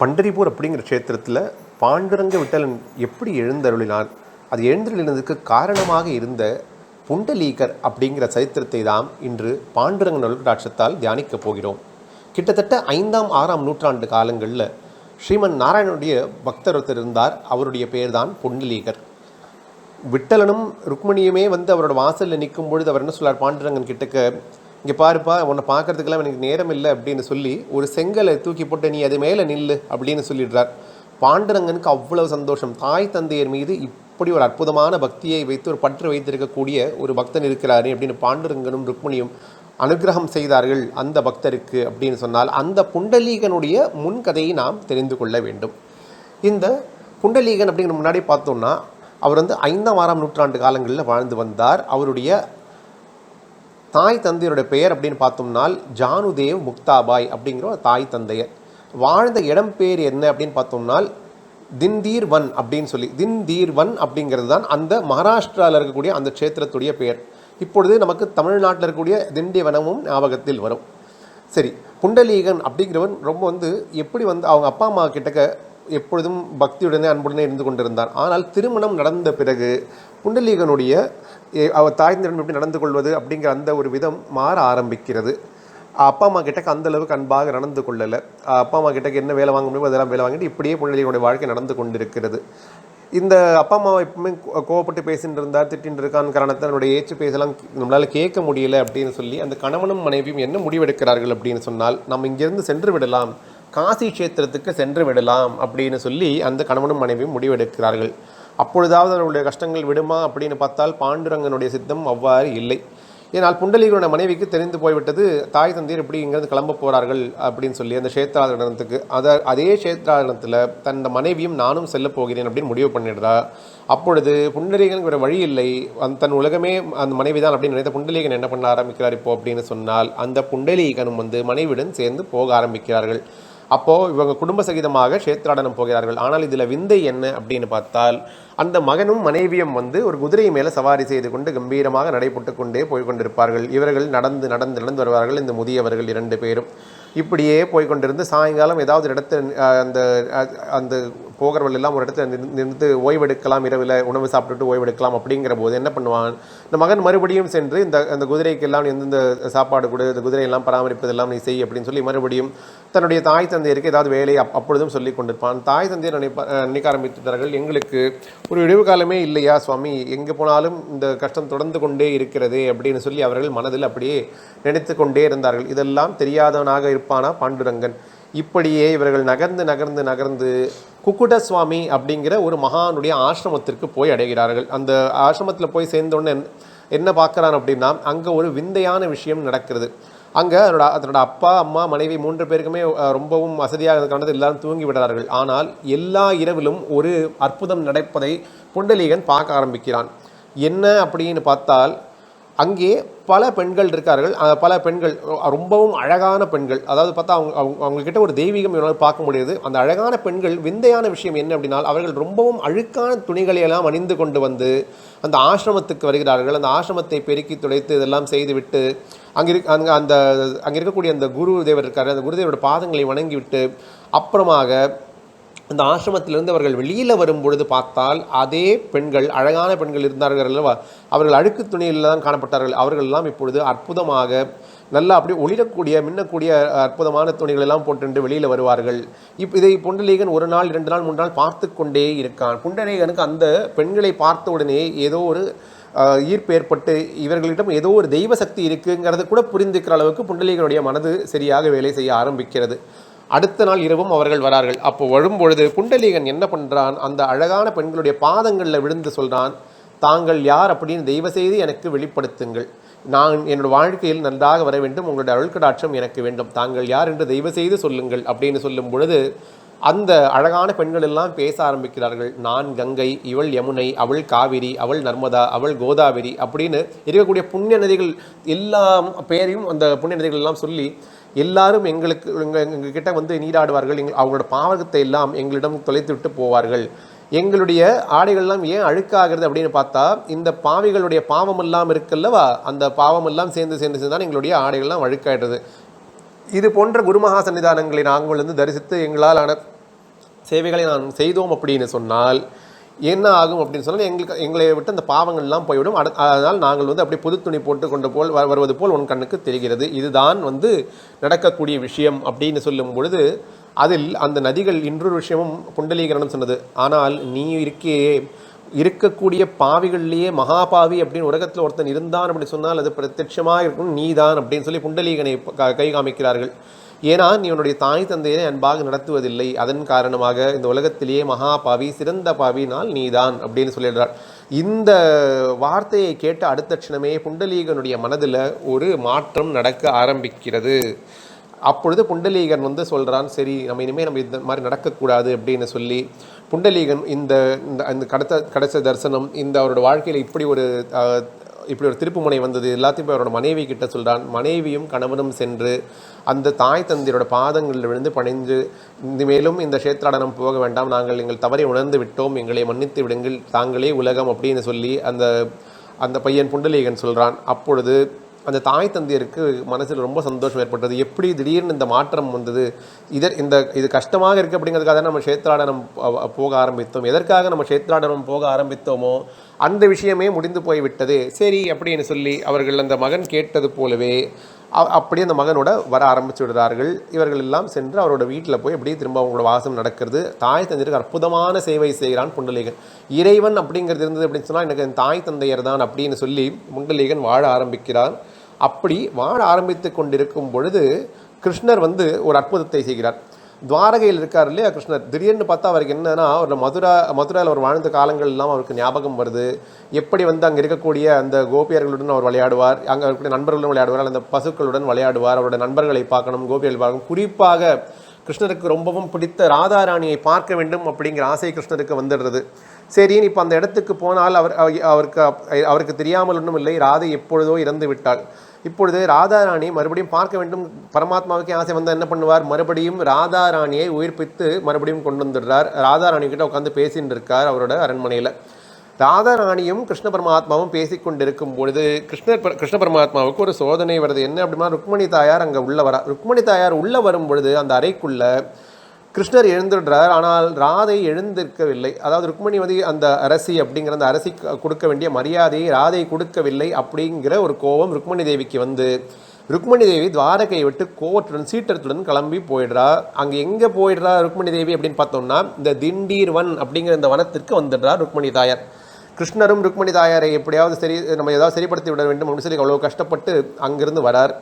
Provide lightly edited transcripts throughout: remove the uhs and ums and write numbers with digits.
பண்டரிபூர் அப்படிங்கிற க்ஷேத்திரத்தில் பாண்டுரங்க விட்டலன் எப்படி எழுந்தருளினான், அது எழுந்தருளினதுக்கு காரணமாக இருந்த புண்டலீகர் அப்படிங்கிற சரித்திரத்தை தான் இன்று பாண்டுரங்க நல்கடாட்சத்தால் தியானிக்கப் போகிறோம். கிட்டத்தட்ட 5ஆம் 6ஆம் நூற்றாண்டு காலங்களில் ஸ்ரீமன் நாராயணனுடைய பக்தர் ஒருத்தர் இருந்தார். அவருடைய பேர் தான் புண்டலீகர். விட்டலனும் ருக்மணியுமே அவரோட வாசலில் நிற்கும் பொழுது அவர் என்ன சொல்லார், பாண்டுரங்கன் கிட்டக்க, இங்கே பாருப்பா, உன்னை பார்க்கறதுக்கெல்லாம் எனக்கு நேரம் இல்லை அப்படின்னு சொல்லி ஒரு செங்கலை தூக்கி போட்டு நீ அது மேலே நில்லு அப்படின்னு சொல்லிடுறார். பாண்டுரங்கனுக்கு அவ்வளவு சந்தோஷம். தாய் தந்தையர் மீது இப்படி ஒரு அற்புதமான பக்தியை வைத்து ஒரு பற்று வைத்திருக்கக்கூடிய ஒரு பக்தன் இருக்கிறாரு அப்படின்னு பாண்டுரங்கனும் ருக்மணியும் அனுகிரகம் செய்தார்கள் அந்த பக்தருக்கு அப்படின்னு சொன்னால், அந்த புண்டலீகனுடைய முன்கதையை நாம் தெரிந்து கொள்ள வேண்டும். இந்த புண்டலீகன் அப்படிங்கிற முன்னாடி பார்த்தோம்னா, அவர் 5ஆம் 6ஆம் நூற்றாண்டு காலங்களில் வாழ்ந்து வந்தார். அவருடைய தாய் தந்தையருடைய பெயர் அப்படின்னு பார்த்தோம்னால் ஜானுதேவ் முக்தாபாய் அப்படிங்கிற தாய் தந்தையர். வாழ்ந்த இடம் பேர் என்ன அப்படின்னு பார்த்தோம்னால் திண்டீர்வன் அப்படின்னு சொல்லி, திண்டீர்வன் அப்படிங்கிறது தான் அந்த மகாராஷ்டிராவில் இருக்கக்கூடிய அந்த க்ஷேத்திரத்துடைய பெயர். இப்பொழுது நமக்கு தமிழ்நாட்டில் இருக்கக்கூடிய திண்டிவனமும் ஞாபகத்தில் வரும். சரி, புண்டலீகன் அப்படிங்கிறவன் ரொம்ப எப்படி அவங்க அப்பா அம்மா கிட்டக்க எப்பொழுதும் பக்தியுடனே அன்புடனே இருந்து கொண்டிருந்தார். ஆனால் திருமணம் நடந்த பிறகு புண்டலீகனுடைய அவர் தாய்ந்தரிடம் எப்படி நடந்து கொள்வது அப்படிங்கிற அந்த ஒரு விதம் மாற ஆரம்பிக்கிறது. அப்பா அம்மா கிட்டக்க அந்தளவுக்கு அன்பாக நடந்து கொள்ளலை. அப்பா அம்மா கிட்டக்க என்ன வேலை வாங்க முடியுமோ அதெல்லாம் வேலை வாங்கிட்டு இப்படியே புண்டலீகனுடைய வாழ்க்கை நடந்து கொண்டிருக்கிறது. இந்த அப்பா அம்மாவை எப்பவுமே கோவப்பட்டு பேசிட்டு இருந்தார், திட்டின்னு இருக்கான்னு காரணத்தை என்னுடைய ஏச்சு பேசலாம் நம்மளால் கேட்க முடியல அப்படின்னு சொல்லி அந்த கணவனும் மனைவியும் என்ன முடிவெடுக்கிறார்கள் அப்படின்னு சொன்னால், நம்ம இங்கேருந்து சென்று விடலாம், காசி க்ஷேத்திரத்துக்கு சென்று விடலாம் அப்படின்னு சொல்லி அந்த கணவனும் மனைவியும் முடிவெடுக்கிறார்கள். அப்பொழுதாவது அவருடைய கஷ்டங்கள் விடுமா அப்படின்னு பார்த்தால் பாண்டுரங்கனுடைய சித்தம் அவ்வாறு இல்லை. ஏன்னால் புண்டலீகனுடைய மனைவிக்கு தெரிந்து போய்விட்டது, தாய் தந்தையர் எப்படி இங்கேருந்து கிளம்ப போகிறார்கள் அப்படின்னு சொல்லி அந்த க்ஷேத்ராதனத்துக்கு. அதே க்ஷேத்ராதனத்தில் தன் மனைவியும் நானும் செல்ல போகிறேன் அப்படின்னு முடிவு பண்ணிடுறா. அப்பொழுது புண்டலீகனுக்கு ஒரு வழி இல்லை, தன் உலகமே அந்த மனைவி தான் அப்படின்னு நினைத்த புண்டலீகன் என்ன பண்ண ஆரம்பிக்கிறார் இப்போ அப்படின்னு சொன்னால், அந்த புண்டலீகனும் மனைவியுடன் சேர்ந்து போக ஆரம்பிக்கிறார்கள். அப்போது இவங்க குடும்ப சகிதமாக க்ஷேத்ராடனம் போகிறார்கள். ஆனால் இதில் விந்தை என்ன அப்படின்னு பார்த்தால், அந்த மகனும் மனைவியும் ஒரு குதிரை மேலே சவாரி செய்து கொண்டு கம்பீரமாக நடைபெற்று கொண்டே போய்கொண்டிருப்பார்கள். இவர்கள் நடந்து நடந்து நடந்து வருவார்கள். இந்த முதியவர்கள் 2 பேரும் இப்படியே போய்கொண்டிருந்து சாயங்காலம் ஏதாவது இடத்துல அந்த அந்த போகிறவர்கள் எல்லாம் ஒரு இடத்துல நின்று ஓய்வெடுக்கலாம், இரவில் உணவு சாப்பிட்டுட்டு ஓய்வெடுக்கலாம். அப்படிங்கிற போது என்ன பண்ணுவான், இந்த மகன் மறுபடியும் சென்று அந்த குதிரைக்கெல்லாம் எந்தெந்த சாப்பாடு கொடு, இந்த குதிரையெல்லாம் பராமரிப்பதெல்லாம் நீ செய் அப்படின்னு சொல்லி மறுபடியும் தன்னுடைய தாய் தந்தையருக்கு ஏதாவது வேலையை அப்பொழுதும் சொல்லி கொண்டிருப்பான். தாய் தந்தையர் நினைக்க ஆரம்பித்தார்கள், எங்களுக்கு ஒரு விடுவு காலமே இல்லையா சுவாமி, எங்கே போனாலும் இந்த கஷ்டம் தொடர்ந்து கொண்டே இருக்கிறது அப்படின்னு சொல்லி அவர்கள் மனதில் அப்படியே நினைத்து கொண்டே இருந்தார்கள். இதெல்லாம் தெரியாதவனாக இருப்பானா பாண்டுரங்கன். இப்படியே இவர்கள் நகர்ந்து நகர்ந்து நகர்ந்து குக்குட சுவாமி அப்படிங்கிற ஒரு மகானுடைய ஆசிரமத்திற்கு போய் அடைகிறார்கள். அந்த ஆசிரமத்தில் போய் சேர்ந்தோடனே என்ன பார்க்குறான் அப்படின்னா, அங்கே ஒரு விந்தையான விஷயம் நடக்கிறது. அங்கே அதனோட அப்பா அம்மா மனைவி 3 பேருக்குமே ரொம்பவும் வசதியாக இருக்கிறது, எல்லாரும் தூங்கி விடுறார்கள். ஆனால் எல்லா இரவிலும் ஒரு அற்புதம் நடப்பதை புண்டலீகன் பார்க்க ஆரம்பிக்கிறான். என்ன அப்படின்னு பார்த்தால், அங்கே பல பெண்கள் இருக்கார்கள். பல பெண்கள் ரொம்பவும் அழகான பெண்கள். அதாவது பார்த்தா அவங்கக்கிட்ட ஒரு தெய்வீகம் இவனால் பார்க்க முடியுது. அந்த அழகான பெண்கள் விந்தையான விஷயம் என்ன அப்படின்னா, அவர்கள் ரொம்பவும் அழுக்கான துணிகளையெல்லாம் அணிந்து கொண்டு அந்த ஆசிரமத்துக்கு வருகிறார்கள். அந்த ஆசிரமத்தை பெருக்கி துடைத்து இதெல்லாம் செய்துவிட்டு அங்கே இருக்கக்கூடிய அந்த குரு தேவர் இருக்கார், அந்த குருதேவரோட பாதங்களை வணங்கிவிட்டு அப்புறமாக அந்த ஆசிரமத்திலிருந்து அவர்கள் வெளியில் வரும்பொழுது பார்த்தால் அதே பெண்கள், அழகான பெண்கள் இருந்தார்கள் அல்லவா, அவர்கள் அழுக்கு துணியில் தான் காணப்பட்டார்கள். அவர்களெல்லாம் இப்பொழுது அற்புதமாக நல்லா அப்படி ஒளிரக்கூடிய மின்னக்கூடிய அற்புதமான துணிகளெல்லாம் போட்டு வெளியில் வருவார்கள். இதை புண்டலீகன் 1 நாள் 2 நாள் 3 நாள் பார்த்து கொண்டே இருக்கான். புண்டலீகனுக்கு அந்த பெண்களை பார்த்த உடனே ஏதோ ஒரு ஈர்ப்பு ஏற்பட்டு இவர்களிடம் ஏதோ ஒரு தெய்வ சக்தி இருக்குங்கிறத கூட புரிந்துக்கிற அளவுக்கு புண்டலீகனுடைய மனது சரியாக வேலை செய்ய ஆரம்பிக்கிறது. அடுத்த நாள் இரவும் அவர்கள் வரார்கள். அப்போ வரும்பொழுது புண்டலீகன் என்ன பண்ணுறான், அந்த அழகான பெண்களுடைய பாதங்களில் விழுந்து சொல்கிறான், தாங்கள் யார் அப்படின்னு தயவு செய்து எனக்கு வெளிப்படுத்துங்கள், நான் என்னோடய வாழ்க்கையில் நன்றாக வர வேண்டும், உங்களுடைய அருள்கடாட்சம் எனக்கு வேண்டும், தாங்கள் யார் என்று தயவு செய்து சொல்லுங்கள் அப்படின்னு சொல்லும் பொழுது அந்த அழகான பெண்கள் எல்லாம் பேச ஆரம்பிக்கிறார்கள். நான் கங்கை, இவள் யமுனை, அவள் காவிரி, அவள் நர்மதா, அவள் கோதாவரி அப்படின்னு இருக்கக்கூடிய புண்ணிய நதிகள் எல்லா பெயரையும் அந்த புண்ணிய நதிகள் எல்லாம் சொல்லி எல்லாரும் எங்ககிட்ட நீராடுவார்கள், அவங்களோட பாவகத்தை எல்லாம் எங்களிடம் தொலைத்து விட்டு போவார்கள், எங்களுடைய ஆடைகள்லாம் ஏன் அழுக்காகிறது அப்படின்னு பார்த்தா இந்த பாவிகளுடைய பாவமெல்லாம் இருக்குல்லவா, அந்த பாவமெல்லாம் சேர்ந்து தான் எங்களுடைய ஆடைகள்லாம் அழுக்காயிடுறது. இது போன்ற குருமகா சன்னிதானங்களை நாங்கள் தரிசித்து எங்களால் சேவைகளை நான் செய்தோம் அப்படின்னு சொன்னால் என்ன ஆகும் அப்படின்னு சொன்னால் எங்களை விட்டு அந்த பாவங்கள்லாம் போய்விடும். அதனால் நாங்கள் வந்து அப்படியே புது துணி போட்டு கொண்டு போல் வருவது போல் உன் கண்ணுக்கு தெரிகிறது. இதுதான் வந்து நடக்கக்கூடிய விஷயம் அப்படின்னு சொல்லும் பொழுது அதில் அந்த நதிகள் இன்னொரு விஷயமும் புண்டலீகரணம் சொன்னது. ஆனால் நீ இருக்கக்கூடிய பாவிகள்லேயே மகாபாவி அப்படின்னு உலகத்தில் ஒருத்தன் இருந்தான் அப்படின்னு சொன்னால் அது பிரத்யட்சமாக இருக்கும் நீதான் அப்படின்னு சொல்லி புண்டலீகனை கை காமிக்கிறார்கள். ஏன்னா நீ உன்னுடைய தாய் தந்தையை அன்பாக நடத்துவதில்லை, அதன் காரணமாக இந்த உலகத்திலேயே மகா பாவி சிறந்த பாவினால் நீதான் அப்படின்னு சொல்லிடுறாள். இந்த வார்த்தையை கேட்ட அடுத்த க்ஷணமே புண்டலீகனுடைய மனதில் ஒரு மாற்றம் நடக்க ஆரம்பிக்கிறது. அப்பொழுது புண்டலீகன் வந்து சொல்கிறான், சரி நம்ம இனிமேல் நம்ம இந்த மாதிரி நடக்கக்கூடாது அப்படின்னு சொல்லி புண்டலீகன் இந்த கடைசி தரிசனம், இந்த அவரோட வாழ்க்கையில் இப்படி ஒரு திருப்பு முனை வந்தது எல்லாத்தையும் போய் அவரோட மனைவி கிட்ட சொல்கிறான். மனைவியும் கணவனும் சென்று அந்த தாய் தந்தையரோட பாதங்களில் விழுந்து பணிந்து, இனிமேலும் இந்த க்ஷேத்ராடனம் போக வேண்டாம், நாங்கள் எங்கள் தவறை உணர்ந்து விட்டோம், எங்களை மன்னித்து விடுங்கள், தாங்களே உலகம் அப்படின்னு சொல்லி அந்த பையன் புண்டலீகன் சொல்கிறான். அப்பொழுது அந்த தாய் தந்தையருக்கு மனசில் ரொம்ப சந்தோஷம் ஏற்பட்டது. எப்படி திடீர்னு இந்த மாற்றம் வந்தது, இது கஷ்டமாக இருக்குது அப்படிங்கிறதுக்காக நம்ம க்ஷேத்ராடனம் போக ஆரம்பித்தோம், எதற்காக நம்ம க்ஷேத்ராடனம் போக ஆரம்பித்தோமோ அந்த விஷயமே முடிந்து போய்விட்டது, சரி அப்படின்னு சொல்லி அவர்கள் அந்த மகன் கேட்டது போலவே அப்படியே அந்த மகனோட வர ஆரம்பித்து விடுறார்கள். இவர்கள் எல்லாம் சென்று அவரோட வீட்டில் போய் அப்படியே திரும்ப அவங்களோட வாசம் நடக்கிறது. தாய் தந்தையருக்கு அற்புதமான சேவை செய்கிறான் புண்டலீகன். இறைவன் அப்படிங்கிறது இருந்தது அப்படின்னு சொன்னால் எனக்கு என் தாய் தந்தையர் தான் அப்படின்னு சொல்லி புண்டலீகன் வாழ ஆரம்பிக்கிறார். அப்படி வாழ ஆரம்பித்து கொண்டிருக்கும் பொழுது கிருஷ்ணர் வந்து ஒரு அற்புதத்தை செய்கிறார். துவாரகையில் இருக்கார் இல்லையா கிருஷ்ணர், திடீர்னு பார்த்தா அவருக்கு என்னன்னா ஒரு மதுராவில் அவர் வாழ்ந்த காலங்கள் எல்லாம் அவருக்கு ஞாபகம் வருது. எப்படி வந்து அங்கே இருக்கக்கூடிய அந்த கோபியர்களுடன் அவர் விளையாடுவார், அங்கே இருக்கக்கூடிய நண்பர்களுடன் விளையாடுவார், அந்த பசுக்களுடன் விளையாடுவார், அவருடைய நண்பர்களை பார்க்கணும், கோபியர்கள் பார்க்கணும். குறிப்பாக கிருஷ்ணருக்கு ரொம்பவும் பிடித்த ராதாராணியை பார்க்க வேண்டும் அப்படிங்கிற ஆசை கிருஷ்ணருக்கு வந்துடுறது. சரின்னு இப்போ அந்த இடத்துக்கு போனால் அவருக்கு தெரியாமல் ஒன்றும் இல்லை, ராதை எப்பொழுதோ இறந்து விட்டாள். இப்பொழுது ராதாராணி மறுபடியும் பார்க்க வேண்டும், பரமாத்மாவுக்கே ஆசை வந்தால் என்ன பண்ணுவார், மறுபடியும் ராதாராணியை உயிர்ப்பித்து மறுபடியும் கொண்டு வந்துடுறார். ராதாராணி கிட்ட உட்காந்து பேசின்னு இருக்கார் அவரோட அரண்மனையில். ராதாராணியும் கிருஷ்ண பரமாத்மாவும் பேசிக்கொண்டிருக்கும் பொழுது கிருஷ்ண பரமாத்மாவுக்கு ஒரு சோதனை வருது. என்ன அப்படின்னா, ருக்மணி தாயார் அங்கே உள்ள வரா. ருக்மணி தாயார் உள்ளே வரும் பொழுது அந்த அறைக்குள்ள கிருஷ்ணர் எழுந்துடுறார். ஆனால் ராதை எழுந்திருக்கவில்லை. அதாவது ருக்மணி வந்து அந்த அரசி அப்படிங்கிற அந்த அரசி கொடுக்க வேண்டிய மரியாதையை ராதை கொடுக்கவில்லை அப்படிங்கிற ஒரு கோபம் ருக்மணி தேவிக்கு வந்து ருக்மணி தேவி துவாரகையை விட்டு கோவத்துடன் சீற்றத்துடன் கிளம்பி போயிடுறா. அங்கே எங்கே போயிடுறா ருக்மணி தேவி அப்படின்னு பார்த்தோம்னா, இந்த திண்டீர் வன் அப்படிங்கிற இந்த வனத்திற்கு வந்துடுறா ருக்மணி தாயார். கிருஷ்ணரும் ருக்மணி தாயாரை எப்படியாவது நம்ம ஏதாவது சரிப்படுத்தி விட வேண்டும் அப்படின்னு சொல்லி அவ்வளோ கஷ்டப்பட்டு அங்கிருந்து வரார்.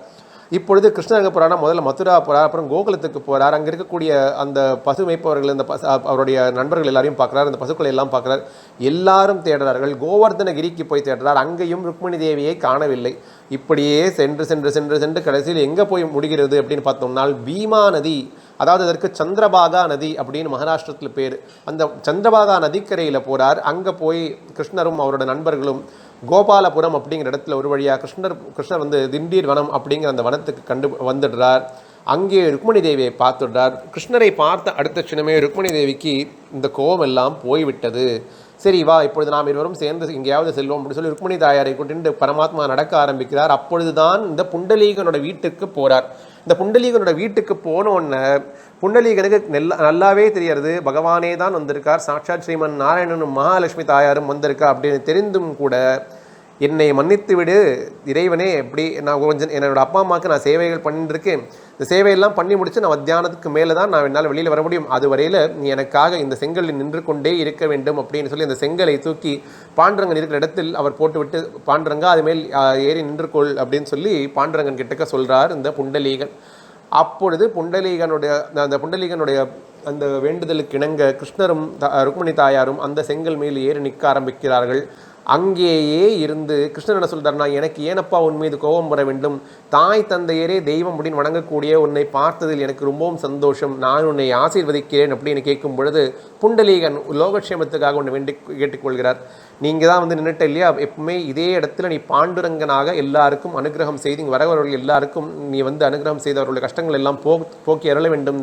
இப்பொழுது கிருஷ்ணர் எங்கே போகிறார்னா, முதல்ல மதுரா போகிறார், அப்புறம் கோகுலத்துக்கு போகிறார். அங்கே இருக்கக்கூடிய அந்த பசு மேய்ப்பவர்கள், அந்த அவருடைய நண்பர்கள் எல்லாரையும் பார்க்குறார், அந்த பசுக்களை எல்லாம் பார்க்குறார். எல்லாரும் தேடுறார்கள். கோவர்தனகிரிக்கு போய் தேடுறார். அங்கேயும் ருக்மணி தேவியை காணவில்லை. இப்படியே சென்று சென்று சென்று சென்று கடைசியில் எங்கே போய் முடிகிறது அப்படின்னு பார்த்தோம்னா, பீமா நதி, அதாவது அதற்கு சந்திரபாகா நதி அப்படின்னு மகாராஷ்டிரத்தில் பேர். அந்த சந்திரபாகா நதிக்கரையில் போகிறார். அங்கே போய் கிருஷ்ணரும் அவரோட நண்பர்களும் கோபாலபுரம் அப்படிங்கிற இடத்துல ஒரு வழியாக கிருஷ்ணர் வந்து திண்டீர் வனம் அப்படிங்கிற அந்த வனத்துக்கு வந்துடுறார். அங்கே ருக்மணி தேவியை பார்த்துடுறார். கிருஷ்ணரை பார்த்த அடுத்த க்ஷணமே ருக்மணி தேவிக்கு இந்த கோபம் எல்லாம் போய்விட்டது. சரி வா, இப்பொழுது நாம் இருவரும் சேர்ந்து எங்கேயாவது செல்வோம் அப்படின்னு சொல்லி ருக்மணி தாயாரை கொண்டு பரமாத்மா நடக்க ஆரம்பிக்கிறார். அப்பொழுதுதான் இந்த புண்டலீகனோட வீட்டுக்கு போகிறார். இந்த புண்டலீகனோட வீட்டுக்கு போனோடனே புண்டலீகனுக்கு நல்லாவே தெரியாது பகவானே தான் வந்திருக்கார், சாட்சாத் ஸ்ரீமன் நாராயணனும் மகாலட்சுமி தாயாரும் வந்திருக்கா அப்படின்னு தெரிந்தும் கூட, என்னை மன்னித்து விடு இறைவனே, எப்படி நான் கொஞ்சம் என்னோடய அப்பா அம்மாவுக்கு நான் சேவைகள் பண்ணிட்டுருக்கேன், இந்த சேவையெல்லாம் பண்ணி முடிச்சு நான் மத்தியானத்துக்கு மேலே தான் நான் என்னால் வெளியில் வர முடியும், அது வரையில் நீ எனக்காக இந்த செங்கலில் நின்று கொண்டே இருக்க வேண்டும் அப்படின்னு சொல்லி அந்த செங்கலை தூக்கி பாண்டுரங்கன் இருக்கிற இடத்தில் அவர் போட்டுவிட்டு, பாண்டுரங்கா அதுமேல் ஏறி நின்றுக்கொள் அப்படின்னு சொல்லி பாண்டுரங்கன் கிட்டக்க சொல்கிறார் இந்த புண்டலீகன். அப்பொழுது புண்டலீகனுடைய அந்த வேண்டுதலுக்கு இணங்க கிருஷ்ணரும் ருக்மணி தாயாரும் அந்த செங்கல் மேல் ஏறி நிற்க ஆரம்பிக்கிறார்கள். அங்கேயே இருந்து கிருஷ்ணர் என்ன சொல்கிறார்னா, எனக்கு ஏனப்பா உன் மீது கோபம் வர வேண்டும், தாய் தந்தையரே தெய்வம் அப்படின்னு வணங்கக்கூடிய உன்னை பார்த்ததில் எனக்கு ரொம்பவும் சந்தோஷம், நான் உன்னை ஆசீர்வதிக்கிறேன் அப்படின்னு கேட்கும் பொழுது புண்டலீகன் லோகக்ஷேமத்துக்காக உன்னை வேண்டி கேட்டுக்கொள்கிறார். நீங்கள் தான் வந்து நின்றுட்ட இல்லையா, எப்பவுமே இதே இடத்துல நீ பாண்டுரங்கனாக எல்லாருக்கும் அனுகிரகம் செய்து இங்கே வரவர்கள் எல்லாருக்கும் நீ வந்து அனுகிரகம் செய்து அவர்களுடைய கஷ்டங்கள் எல்லாம் போக்கி அருள வேண்டும்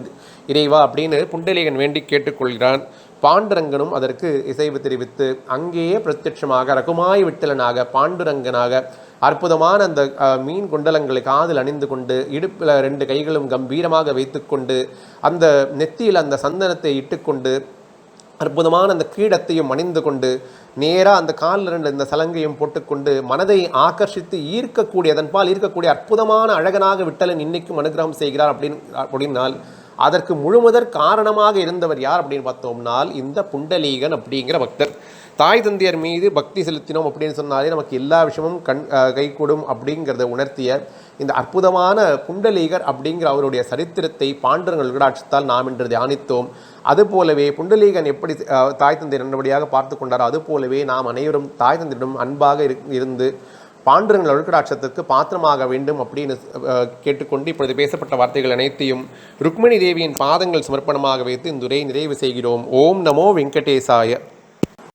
இறைவா அப்படின்னு புண்டலீகன் வேண்டி கேட்டுக்கொள்கிறான். பாண்டுரங்கனும் அதற்கு இசைவு தெரிவித்து அங்கேயே பிரத்யட்சமாக ரகுமாய் விட்டலனாக பாண்டுரங்கனாக அற்புதமான அந்த மீன் குண்டலங்களை காதில் அணிந்து கொண்டு, இடுப்பில் 2 கைகளும் கம்பீரமாக வைத்துக்கொண்டு, அந்த நெத்தியில் அந்த சந்தனத்தை இட்டுக்கொண்டு, அற்புதமான அந்த கிரீடத்தையும் அணிந்து கொண்டு, நேராக அந்த காலில் 2 இந்த சலங்கையும் போட்டுக்கொண்டு, மனதை ஆகர்ஷித்து அதன்பால் ஈர்க்கக்கூடிய அற்புதமான அழகனாக விட்டலன் இன்னைக்கும் அனுகிரகம் செய்கிறார் அப்படின்னால் அதற்கு முழுமுதற் காரணமாக இருந்தவர் யார் அப்படின்னு பார்த்தோம்னால் இந்த புண்டலீகன் அப்படிங்கிற பக்தர். தாய் தந்தையர் மீது பக்தி செலுத்தினோம் அப்படின்னு சொன்னாலே நமக்கு எல்லா விஷயமும் கைகூடும் அப்படிங்கிறத உணர்த்திய இந்த அற்புதமான புண்டலீகர் அப்படிங்கிற அவருடைய சரித்திரத்தை பாண்டுரங்க விகடாட்சத்தால் நாம் இன்று தியானித்தோம். அதுபோலவே புண்டலீகன் எப்படி தாய் தந்தையர் நல்லபடியாக பார்த்து கொண்டாரோ அதுபோலவே நாம் அனைவரும் தாய் தந்தையிடம் அன்பாக இருந்து பாண்டுரங்க விகடாட்சத்திற்கு பாத்திரமாக வேண்டும் அப்படின்னு கேட்டுக்கொண்டு இப்பொழுது பேசப்பட்ட வார்த்தைகள் அனைத்தையும் ருக்மிணி தேவியின் பாதங்கள் சமர்ப்பணமாக வைத்து இந்த உரையை நிறைவு செய்கிறோம். ஓம் நமோ வெங்கடேசாய.